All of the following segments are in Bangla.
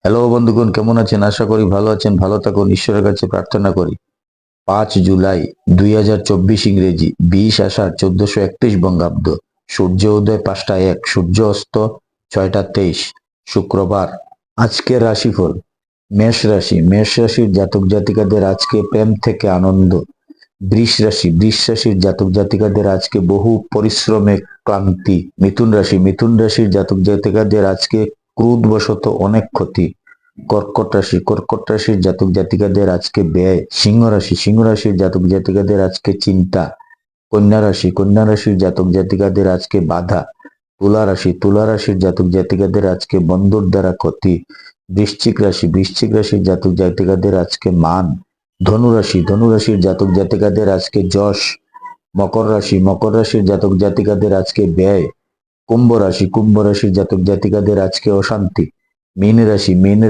হ্যালো বন্ধুগণ, কেমন আছেন? আশা করি ভালো আছেন। ভালো থাকুন, ঈশ্বরের কাছে প্রার্থনা করি। 5 জুলাই 2024 ইংরেজি, 20 আষাঢ় 1431 বঙ্গাব্দ। সূর্য উদয় 5টা 1, সূর্য অস্ত 6টা 23, শুক্রবার। আজকের রাশিফল: মেষ রাশি, মেষ রাশির জাতক জাতিকাদের আজকে প্রেম থেকে আনন্দ। বৃষ রাশির জাতক জাতিকাদের আজকে বহু পরিশ্রমে ক্লান্তি। মিথুন রাশি, মিথুন রাশির জাতক জাতিকাদের আজকে ক্রোধবশত অনেক ক্ষতি। কর্কট রাশির জাতক জাতিকাদের আজকে ব্যয়। সিংহ রাশি, সিংহ রাশির জাতক জাতিকাদের আজকে চিন্তা। কন্যা রাশির জাতক জাতিকাদের আজকে বাধা। তুলা রাশির জাতক জাতিকাদের আজকে বন্ধুর দ্বারা ক্ষতি। বৃশ্চিক রাশির জাতক জাতিকাদের আজকে মান। ধনু রাশির জাতক জাতিকাদের আজকে যশ। মকর রাশির জাতক জাতিকাদের আজকে ব্যয়। কুম্ভ রাশির জাতক জাতিকাদের আজকে অশান্তি। মীন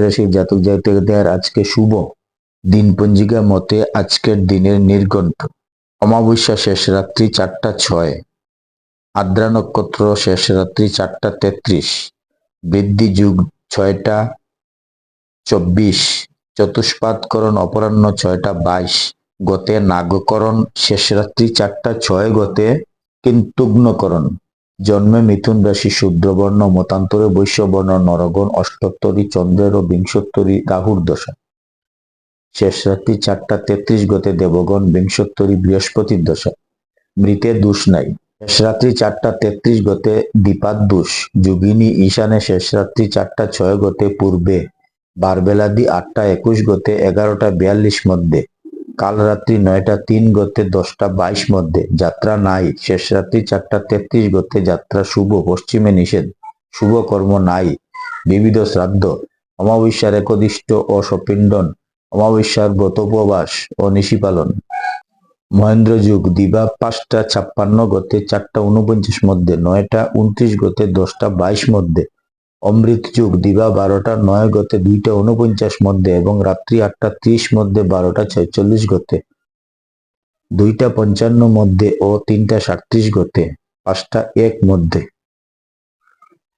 রাশির জাতক জাতিকাদের আজকে শুভ দিন। পঞ্জিকা মতে আজকের দিনের নির্ঘণ্ট: অমাবস্যা শেষ রাত্রি 4টা 6, আদ্রা নক্ষত্র শেষ রাত্রি 4টা 33, বৃদ্ধি যুগ 6টা 24, চতুষ্পাদকরণ অপরাহ্ন 6টা 22, গতে নাগকরণ শেষ রাত্রি 4টা 6, গতে কিন্তুগ্নকরণ। জন্মে মিথুন রাশি শূদ্রবর্ণ, মতান্তরে বৈশ্যবর্ণ নরগণ, অষ্টোত্তরী চন্দ্রের ও বিংশোত্তরী রাহুর দশা। শেষ রাত্রি 4টা 33, গতে দেবগণ, বিংশোত্তরী বৃহস্পতির দশা। মৃতের দোষ নাই। শেষ রাত্রি 4টা 33, গতে দ্বিপাদ দোষ। যোগিনী ঈশানে শেষ রাত্রি 4টা 6, গতে পূর্বে। বারবেলাদি 8টা 21, গতে 11টা 42 মধ্যে। কাল রাত্রি 9টা 3, গতে 10টা 22 মধ্যে। যাত্রা নাই। শেষ রাত্রি 4টা 33, গতে যাত্রা শুভ, পশ্চিমে নিষেধ। শুভ কর্ম নাই। বিবিধ শ্রাদ্ধ: অমাবস্যার একদিষ্ট ও সপিণ্ডন, অমাবস্যার ব্রতোপবাস ও নিশি পালন। মহেন্দ্র যুগ দিবা 5টা 56, গতে 4টা 49 মধ্যে, 9টা 29, গতে 10টা 22 মধ্যে। অমৃত যুগ দিবা 12টা 9, গতে 2টা 49 মধ্যে এবং রাত্রি 8টা 30 মধ্যে, 12টা 46 গতে, 2টা 55 মধ্যে ও 3টা 37 গতে, 5টা 1 মধ্যে।